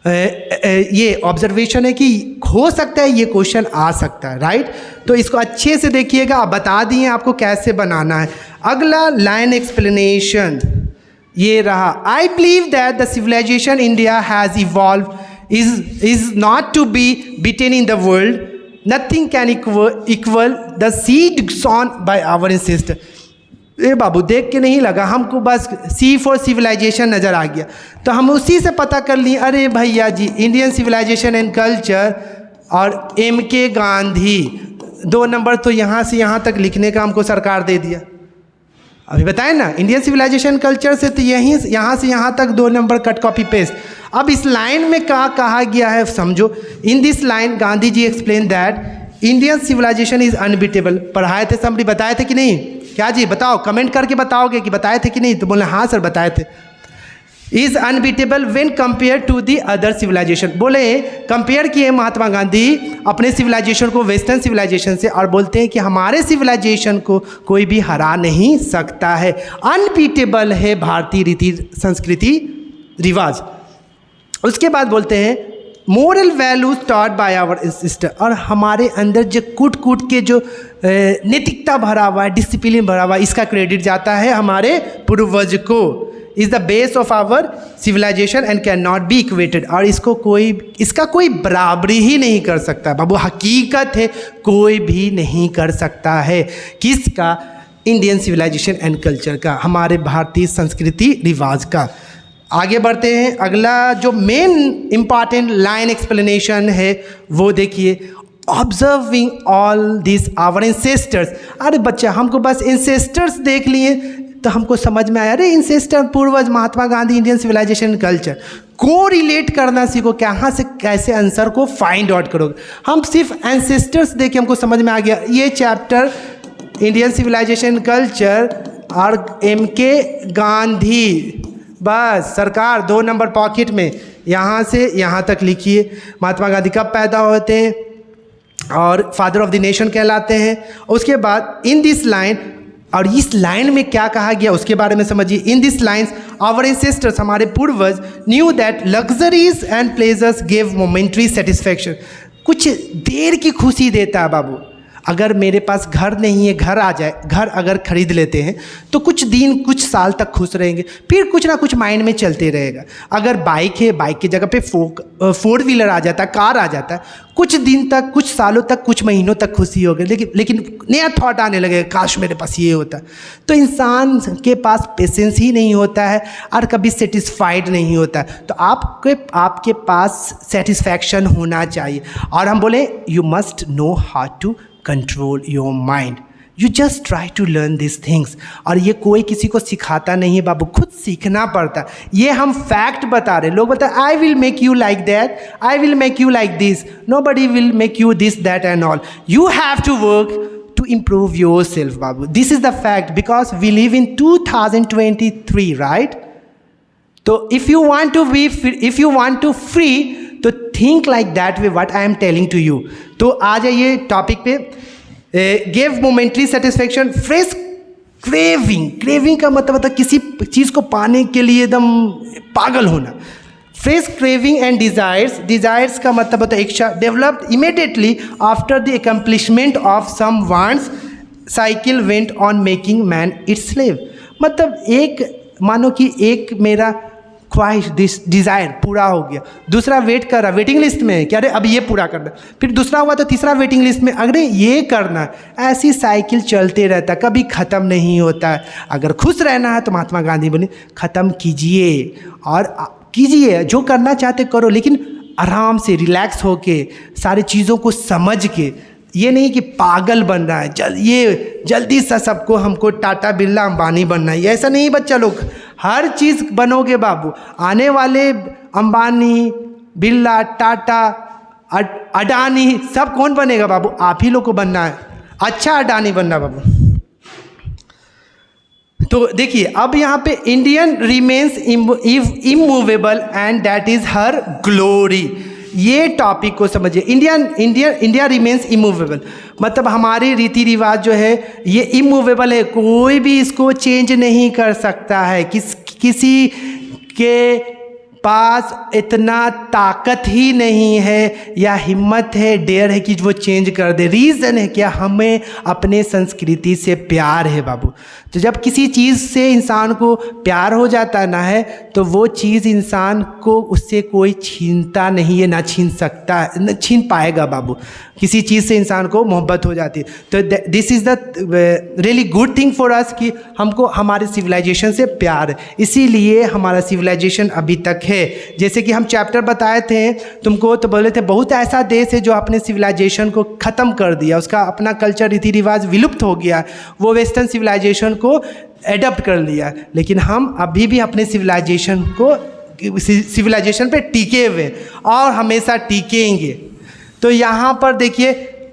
ये ऑब्जर्वेशन है कि हो सकता है ये क्वेश्चन आ सकता है, राइट। तो इसको अच्छे से देखिएगा, आप बता दिए आपको कैसे बनाना है। अगला लाइन एक्सप्लेनेशन ये रहा, I believe that the civilization India has evolve is not to be beaten in the world. Nothing can equal the seed sown by our ancestors. ए बाबू देख के नहीं लगा हमको, बस सी फॉर सिविलाइजेशन नज़र आ गया, तो हम उसी से पता कर लिए, अरे भैया जी इंडियन सिविलाइजेशन एंड कल्चर और MK गांधी 2 नंबर तो यहाँ से यहाँ तक लिखने का हमको सरकार दे दिया। अभी बताए ना, इंडियन सिविलाइजेशन कल्चर से तो यहीं यहाँ से यहाँ तक 2 नंबर कट कॉपी पेस्ट। अब इस लाइन में क्या कहा गया है समझो। In this line Gandhi ji explain that Indian civilization is unbeatable. पढ़ाए थे समरी, बताए थे कि नहीं? क्या जी बताओ, कमेंट करके बताओगे कि बताए थे कि नहीं? तो बोले हाँ सर बताए थे। Is unbeatable when compare to the other civilization. बोले कंपेयर किए महात्मा गांधी अपने सिविलाइजेशन को वेस्टर्न सिविलाइजेशन से, और बोलते हैं कि हमारे सिविलाइजेशन को कोई भी हरा नहीं सकता है, अनबीटेबल है भारतीय रीति संस्कृति रिवाज। उसके बाद बोलते हैं moral values taught by our sister, और हमारे अंदर जो कूट कूट के जो नैतिकता भरा हुआ है, डिसिप्लिन भरा हुआ है, इसका क्रेडिट जाता है हमारे पूर्वज को। Is the base of our civilization and can not be equated, और इसका कोई बराबरी ही नहीं कर सकता बाबू, हकीकत है कोई भी नहीं कर सकता है। किसका? इंडियन सिविलाइजेशन एंड कल्चर का, हमारे भारतीय संस्कृति रिवाज का। आगे बढ़ते हैं, अगला जो मेन इंपॉर्टेंट लाइन एक्सप्लेनेशन है वो देखिए, observing all this our ancestors. अरे बच्चा हमको बस एंसेस्टर्स देख लिए तो हमको समझ में आया, अरे एंसेस्टर पूर्वज Mahatma Gandhi Indian civilisation culture को रिलेट करना सीखो, कहाँ से कैसे आंसर को फाइंड आउट करोगे। हम सिर्फ एंसेस्टर्स देख के हमको समझ में आ गया ये चैप्टर इंडियन सिविलाइजेशन कल्चर और MK गांधी, बस सरकार 2 नंबर पॉकेट में, यहाँ से यहाँ तक लिखिए। महात्मा गांधी कब पैदा होते हैं और फादर ऑफ द नेशन कहलाते हैं। उसके बाद इन दिस लाइन, और इस लाइन में क्या कहा गया उसके बारे में समझिए। In this lines our ancestors, हमारे पूर्वज, knew that luxuries and pleasures give momentary satisfaction. कुछ देर की खुशी देता है बाबू। अगर मेरे पास घर नहीं है, घर आ जाए, घर अगर खरीद लेते हैं तो कुछ दिन कुछ साल तक खुश रहेंगे, फिर कुछ ना कुछ माइंड में चलते रहेगा। अगर बाइक है, बाइक की जगह पे 4 व्हीलर आ जाता है, कार आ जाता है, कुछ दिन तक, कुछ सालों तक, कुछ महीनों तक खुशी होगी, लेकिन नया थॉट आने लगेगा, काश मेरे पास ये होता। तो इंसान के पास पेशेंस ही नहीं होता है और कभी सेटिस्फाइड नहीं होता है। तो आपके पास सेटिस्फैक्शन होना चाहिए। और हम बोले you must know how to control your mind, you just try to learn this things. और ये कोई किसी को सिखाता नहीं है बाबू, खुद सीखना पड़ता है। ये हम फैक्ट बता रहे, लोग बताए I will make you like that, I will make you like this, nobody will make you this that and all, you have to work to improve yourself बाबू। This is the fact, because we live in 2023, right. तो if you want to free to think like that way what I am telling to you. तो आ जाइए topic पे। Give momentary satisfaction, fresh craving का मतलब होता है किसी चीज़ को पाने के लिए एकदम पागल होना। फ्रेश क्रेविंग एंड डिजायर्स का मतलब होता है इच्छा, developed immediately after the accomplishment of some wants, cycle went on making man its slave. मतलब एक मानो कि एक मेरा ख्वाहिश डिज़ायर पूरा हो गया, दूसरा वेट कर रहा, वेटिंग लिस्ट में है कि अरे अब ये पूरा करना, फिर दूसरा हुआ तो तीसरा वेटिंग लिस्ट में, अरे ये करना। ऐसी साइकिल चलते रहता, कभी ख़त्म नहीं होता है। अगर खुश रहना है तो महात्मा गांधी बोले ख़त्म कीजिए, और कीजिए जो करना चाहते करो, लेकिन आराम से रिलैक्स होके सारी चीज़ों को समझ के। ये नहीं कि पागल बन रहा है, ये जल्दी सा सबको हमको टाटा बिरला अंबानी बनना है, ऐसा नहीं बच्चा लोग। हर चीज़ बनोगे बाबू, आने वाले अंबानी, बिरला, टाटा, अडानी सब कौन बनेगा बाबू? आप ही लोग को बनना है, अच्छा अडानी बनना बाबू। तो देखिए अब यहाँ पे Indian remains immovable and that is her glory. ये टॉपिक को समझिए। इंडिया रिमेन्स इमूवेबल मतलब हमारे रीति रिवाज जो है ये इमूवेबल है, कोई भी इसको चेंज नहीं कर सकता है। किसी के पास इतना ताकत ही नहीं है या हिम्मत है, डेयर है कि वो चेंज कर दे। रीज़न है क्या? हमें अपने संस्कृति से प्यार है बाबू। तो जब किसी चीज़ से इंसान को प्यार हो जाता है ना है, तो वो चीज़ इंसान को उससे कोई छीनता नहीं है, ना छीन सकता है, न छीन पाएगा बाबू। किसी चीज़ से इंसान को मोहब्बत हो जाती है। तो this is the really good thing for us कि हमको हमारे सिविलाइजेशन से प्यार है, इसीलिए हमारा सिविलाइजेशन अभी तक है। जैसे कि हम चैप्टर बताए थे तुमको, तो बोले थे बहुत ऐसा देश है जो अपने सिविलाइजेशन को ख़त्म कर दिया, उसका अपना कल्चर रीति रिवाज विलुप्त हो गया, वो वेस्टर्न सिविलाइजेशन को एडप्ट कर लिया। लेकिन हम अभी भी अपने सिविलाइजेशन पे टिके हुए और हमेशा टिकेंगे। तो यहाँ पर देखिए,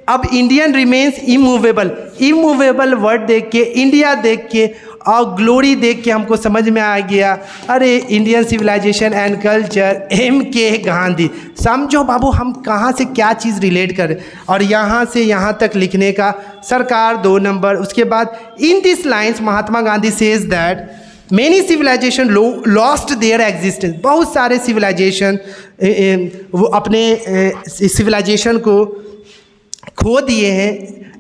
अब Indian remains immovable. Immovable word देख के, इंडिया देख के और ग्लोरी देख के हमको समझ में आ गया, अरे Indian civilization and culture, MK Gandhi. समझो बाबू हम कहाँ से क्या चीज़ रिलेट करें। और यहाँ से यहाँ तक लिखने का सरकार 2 नंबर। उसके बाद in this lines Mahatma Gandhi says that many civilization lost their existence. बहुत सारे सिविलाइजेशन वो अपने सिविलाइजेशन को खो दिए हैं,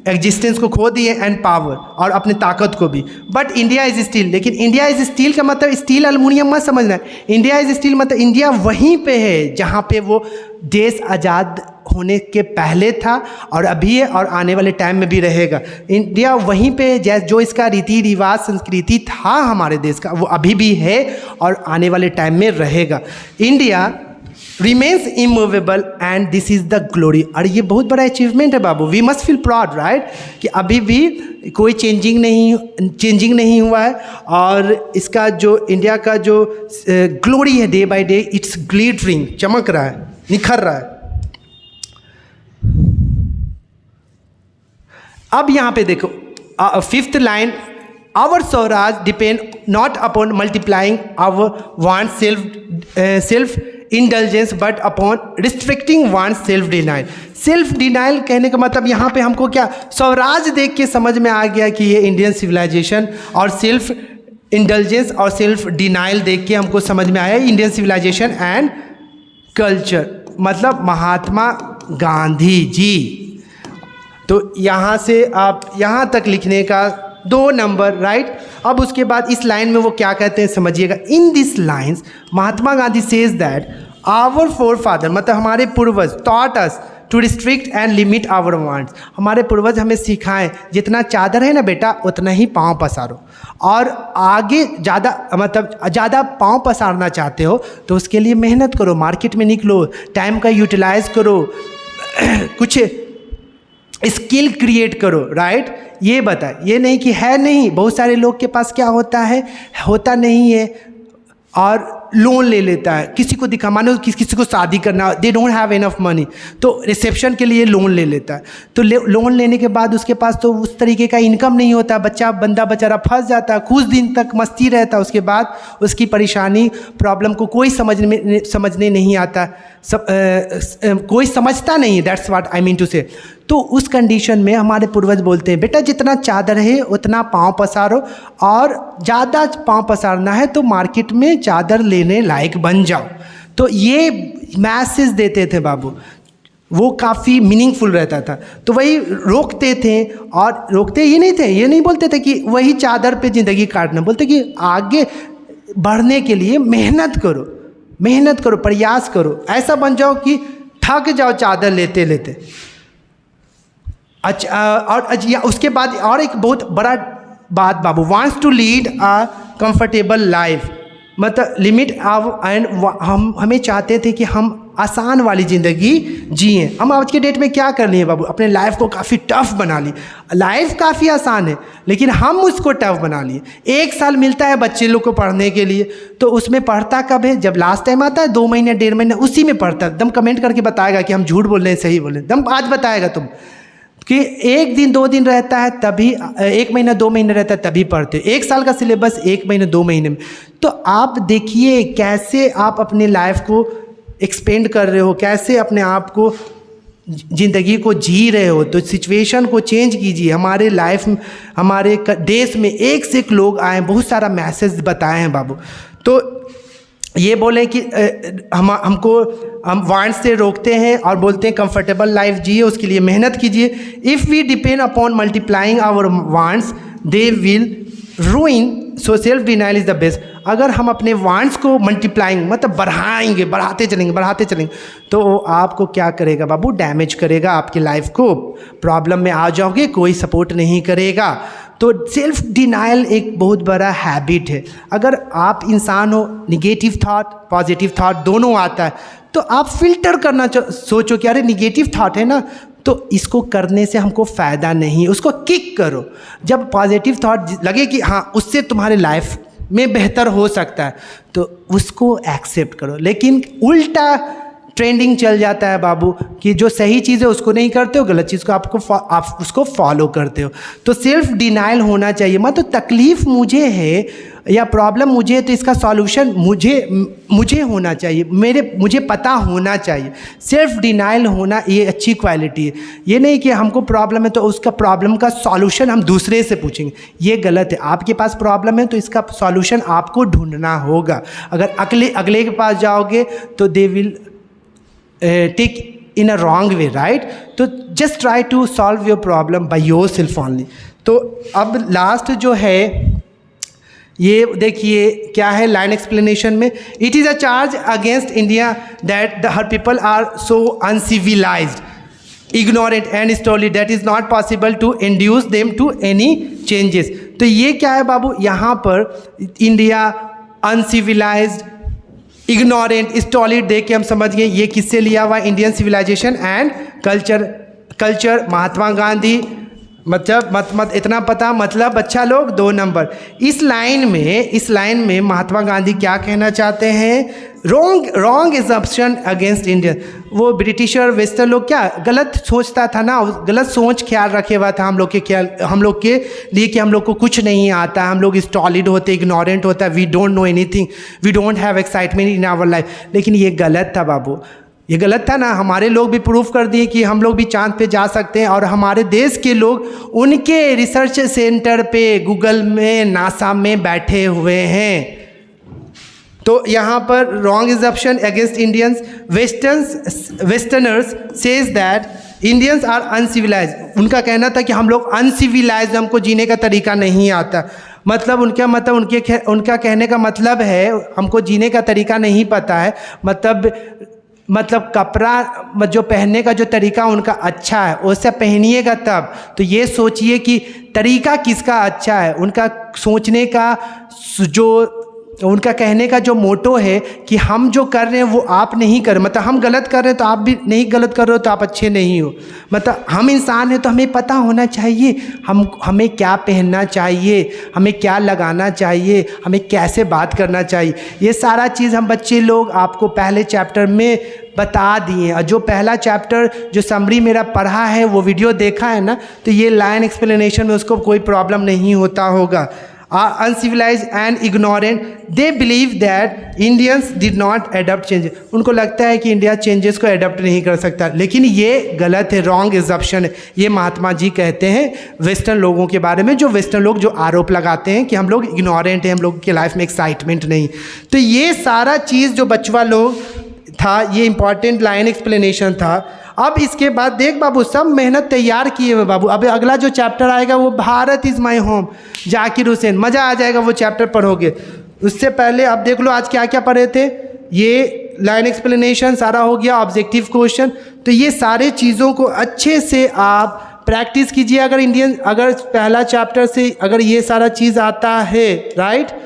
एग्जिस्टेंस को खो दिए, एंड पावर और अपने ताकत को भी। But India is steel. लेकिन इंडिया इज स्टील का मतलब स्टील एल्युमिनियम मत समझना। इंडिया इज स्टील मतलब इंडिया वहीं पे है जहाँ पे वो देश आज़ाद होने के पहले था और अभी है और आने वाले टाइम में भी रहेगा। इंडिया वहीं पे जो इसका रीति रिवाज संस्कृति था हमारे देश का, वो अभी भी है और आने वाले टाइम में रहेगा। India remains immovable and this is the glory. और ये बहुत बड़ा अचीवमेंट है बाबू, we must feel proud right, कि अभी भी कोई चेंजिंग नहीं हुआ है। और इसका जो इंडिया का जो ग्लोरी है day by day, it's glittering, चमक रहा है, निखर रहा है। अब यहाँ पे देखो 5th line, our swaraj depend not upon multiplying our want self indulgence but upon restricting want self denial. Self denial कहने का मतलब यहाँ पे हमको क्या, स्वराज देख के समझ में आ गया कि ये इंडियन सिविलाइजेशन, और सेल्फ इंडल्जेंस और सेल्फ डिनाइल देख के हमको समझ में आया इंडियन सिविलाइजेशन एंड कल्चर, मतलब महात्मा गांधी जी। तो यहाँ से आप यहाँ तक लिखने का 2 नंबर राइट। अब उसके बाद इस लाइन में वो क्या कहते हैं समझिएगा। In this lines Mahatma Gandhi says that our forefather, मतलब हमारे पूर्वज, taught us to restrict and limit our wants. हमारे पूर्वज हमें सिखाएं जितना चादर है ना बेटा उतना ही पाँव पसारो, और आगे ज़्यादा पाँव पसारना चाहते हो तो उसके लिए मेहनत करो, मार्केट में निकलो, टाइम का यूटिलाइज करो, कुछ स्किल क्रिएट करो राइट। ये बताए, ये नहीं कि है नहीं, बहुत सारे लोग के पास क्या होता है, होता नहीं है और लोन ले लेता है, किसी को दिखा, मानो किसी को शादी करना, they don't have enough money, तो रिसेप्शन के लिए लोन ले लेता है। तो लोन लेने के बाद उसके पास तो उस तरीके का इनकम नहीं होता, बंदा बेचारा फंस जाता है, कुछ दिन तक मस्ती रहता है, उसके बाद उसकी परेशानी प्रॉब्लम को कोई समझने नहीं आता, कोई समझता नहीं, that's what I mean to say. तो उस कंडीशन में हमारे पूर्वज बोलते हैं बेटा जितना चादर है उतना पाँव पसारो, और ज़्यादा पाँव पसारना है तो मार्केट में चादर लेने लायक बन जाओ। तो ये मैसेज देते थे बाबू, वो काफ़ी मीनिंगफुल रहता था। तो वही रोकते थे, और रोकते ये नहीं बोलते थे कि वही चादर पे ज़िंदगी काटना, बोलते कि आगे बढ़ने के लिए मेहनत करो, प्रयास करो, ऐसा बन जाओ कि थक जाओ चादर लेते लेते। अच्छा, और उसके बाद और एक बहुत बड़ा बात बाबू, wants to lead a comfortable life, मतलब लिमिट एंड हमें चाहते थे कि हम आसान वाली ज़िंदगी जिए। हम आज के डेट में क्या कर लिए बाबू, अपने लाइफ को काफ़ी टफ बना ली। लाइफ काफ़ी आसान है लेकिन हम उसको टफ बना लिए। 1 साल मिलता है बच्चे लोग को पढ़ने के लिए, तो उसमें पढ़ता कब है, जब लास्ट टाइम आता है 2 महीने 1.5 महीने उसी में पढ़ता है। दम कमेंट करके बताएगा कि हम झूठ बोल रहे हैं सही बोल रहे हैं, दम आज बताएगा तुम कि 1 दिन 2 दिन रहता है तभी, 1 महीना 2 महीने रहता है तभी पढ़ते हो। 1 साल का सिलेबस 1 महीने 2 महीने में। तो आप देखिए कैसे आप अपने लाइफ को एक्सपेंड कर रहे हो, कैसे अपने आप को ज़िंदगी को जी रहे हो। तो सिचुएशन को चेंज कीजिए। हमारे लाइफ में, हमारे देश में एक से एक लोग आए, बहुत सारा मैसेज बताए हैं बाबू। तो ये बोलें कि हम वांट्स से रोकते हैं और बोलते हैं कंफर्टेबल लाइफ जिए, उसके लिए मेहनत कीजिए। If we depend upon multiplying our wants they will ruin, so self denial is the best. अगर हम अपने वांट्स को मल्टीप्लाइंग मतलब बढ़ाएंगे, बढ़ाते चलेंगे, तो वो आपको क्या करेगा बाबू, डैमेज करेगा आपकी लाइफ को, प्रॉब्लम में आ जाओगे, कोई सपोर्ट नहीं करेगा। तो सेल्फ डिनाइल एक बहुत बड़ा हैबिट है। अगर आप इंसान हो, निगेटिव थॉट पॉजिटिव थॉट दोनों आता है, तो आप फिल्टर करना सोचो कि अरे निगेटिव थॉट है ना, तो इसको करने से हमको फ़ायदा नहीं, उसको किक करो। जब पॉजिटिव थॉट लगे कि हाँ उससे तुम्हारे लाइफ में बेहतर हो सकता है, तो उसको एक्सेप्ट करो। लेकिन उल्टा ट्रेंडिंग चल जाता है बाबू कि जो सही चीज़ है उसको नहीं करते हो, गलत चीज़ को आप उसको फॉलो करते हो। तो सेल्फ डिनाइल होना चाहिए। मतलब तकलीफ़ मुझे है या प्रॉब्लम मुझे है, तो इसका सॉल्यूशन मुझे होना चाहिए, मुझे पता होना चाहिए। सेल्फ डिनाइल होना ये अच्छी क्वालिटी है। ये नहीं कि हमको प्रॉब्लम है तो उसका प्रॉब्लम का सॉल्यूशन हम दूसरे से पूछेंगे, ये गलत है। आपके पास प्रॉब्लम है तो इसका सॉल्यूशन आपको ढूंढना होगा। अगर अगले के पास जाओगे तो they will take in a wrong way, right. तो just try to solve your problem by yourself only. तो अब लास्ट जो है ये देखिए क्या है लाइन एक्सप्लेनेशन में, it is a charge against India that her people are so uncivilised, ignorant and stolid that is not possible to induce them to any changes। तो ये क्या है बाबू, यहाँ पर इंडिया अनसिविलाइज्ड, इग्नोरेंट, स्टॉलिड देख के हम समझ गए ये किससे लिया हुआ, Indian civilization and culture Mahatma Gandhi. मतलब इतना पता, मतलब अच्छा लोग 2 नंबर। इस लाइन में महात्मा गांधी क्या कहना चाहते हैं, रॉन्ग एजम्पशन अगेंस्ट इंडियन। वो ब्रिटिशर वेस्टर्न लोग क्या गलत सोचता था ना, गलत सोच ख्याल रखे हुआ था हम लोग के लिए कि हम लोग को कुछ नहीं आता, हम लोग स्टॉलिड होते, इग्नोरेंट होता, we don't know anything, we don't have excitement in our life. लेकिन ये गलत था बाबू, ये गलत था ना। हमारे लोग भी प्रूफ कर दिए कि हम लोग भी चांद पे जा सकते हैं, और हमारे देश के लोग उनके रिसर्च सेंटर पे गूगल में नासा में बैठे हुए हैं। तो यहाँ पर wrong assumption against Indians, westerners says that Indians are uncivilised. उनका कहना था कि हम लोग अनसिविलाइज, हमको जीने का तरीका नहीं आता। मतलब उनका कहने का मतलब है हमको जीने का तरीका नहीं पता है। मतलब कपड़ा जो पहनने का जो तरीका उनका अच्छा है, उससे पहनिएगा तब। तो ये सोचिए कि तरीका किसका अच्छा है, उनका सोचने का जो उनका कहने का जो मोटो है कि हम जो कर रहे हैं वो आप नहीं कर, मतलब हम गलत कर रहे हैं तो आप भी नहीं गलत कर रहे हो तो आप अच्छे नहीं हो। मतलब हम इंसान हैं तो हमें पता होना चाहिए हमें क्या पहनना चाहिए, हमें क्या लगाना चाहिए, हमें कैसे बात करना चाहिए। ये सारा चीज़ हम बच्चे लोग आपको पहले चैप्टर में बता दिए। और जो पहला चैप्टर जो समरी मेरा पढ़ा है वो वीडियो देखा है ना, तो ये लाइन एक्सप्लेनेशन में उसको कोई प्रॉब्लम नहीं होता होगा। Uncivilised and ignorant, they believe that Indians did not adapt changes. उनको लगता है कि इंडिया चेंजेस को एडप्ट नहीं कर सकता, लेकिन ये गलत है, रॉन्ग एजम्पशन है। ये महात्मा जी कहते हैं वेस्टर्न लोगों के बारे में, जो वेस्टर्न लोग जो आरोप लगाते हैं कि हम लोग इग्नोरेंट हैं, हम लोग की लाइफ में एक्साइटमेंट नहीं। तो ये सारा चीज़ जो बचवा लोग था, ये इंपॉर्टेंट लाइन एक्सप्लेनेशन था। अब इसके बाद देख बाबू, सब मेहनत तैयार किए हुए बाबू। अब अगला जो चैप्टर आएगा वो Bharat is my home, Zakir Hussain, मज़ा आ जाएगा वो चैप्टर पढ़ोगे। उससे पहले आप देख लो आज क्या क्या पढ़े थे। ये लाइन एक्सप्लेनेशन सारा हो गया, ऑब्जेक्टिव क्वेश्चन। तो ये सारे चीज़ों को अच्छे से आप प्रैक्टिस कीजिए। अगर पहला चैप्टर से अगर ये सारा चीज़ आता है, राइट,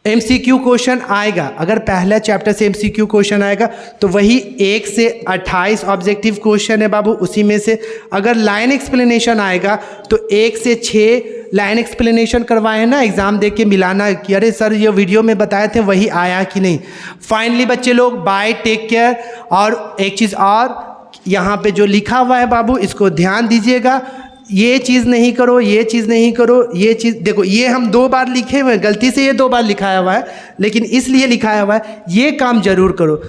MCQ क्वेश्चन आएगा। अगर पहला चैप्टर से MCQ क्वेश्चन आएगा तो वही 1 से 28 ऑब्जेक्टिव क्वेश्चन है बाबू, उसी में से। अगर लाइन एक्सप्लेनेशन आएगा तो 1 से 6 लाइन एक्सप्लेनेशन करवाए हैं ना, एग्ज़ाम देख के मिलाना कि अरे सर ये वीडियो में बताए थे वही आया कि नहीं। फाइनली बच्चे लोग, बाय, टेक केयर। और एक चीज़ और, यहाँ पे जो लिखा हुआ है बाबू इसको ध्यान दीजिएगा। ये चीज़ नहीं करो, ये चीज़ नहीं करो, ये चीज़ देखो, ये हम 2 बार लिखे हुए हैं, गलती से ये 2 बार लिखाया हुआ है, लेकिन इसलिए लिखाया हुआ है ये काम जरूर करो।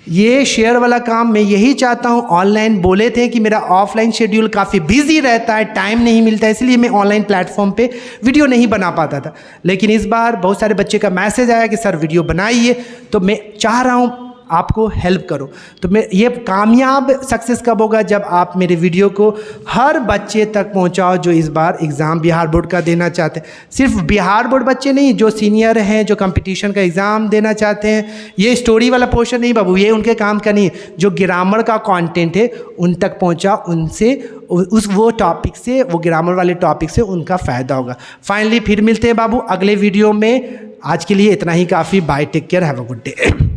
ये शेयर वाला काम मैं यही चाहता हूँ। ऑनलाइन बोले थे कि मेरा ऑफलाइन शेड्यूल काफ़ी बिजी रहता है, टाइम नहीं मिलता, इसलिए मैं ऑनलाइन प्लेटफॉर्म पे वीडियो नहीं बना पाता था। लेकिन इस बार बहुत सारे बच्चे का मैसेज आया कि सर वीडियो बनाइए, तो मैं चाह रहा हूँ आपको हेल्प करो। तो मैं ये कामयाब सक्सेस कब होगा, जब आप मेरे वीडियो को हर बच्चे तक पहुंचाओ जो इस बार एग्ज़ाम बिहार बोर्ड का देना चाहते हैं। सिर्फ बिहार बोर्ड बच्चे नहीं, जो सीनियर हैं, जो कंपटीशन का एग्ज़ाम देना चाहते हैं। ये स्टोरी वाला पोर्शन नहीं बाबू, ये उनके काम का नहीं है। जो ग्रामर का कंटेंट है उन तक पहुंचाओ, उनसे वो टॉपिक से, वो ग्रामर वाले टॉपिक से उनका फ़ायदा होगा। फाइनली फिर मिलते हैं बाबू अगले वीडियो में। आज के लिए इतना ही काफ़ी। Bye, take care, have a good day.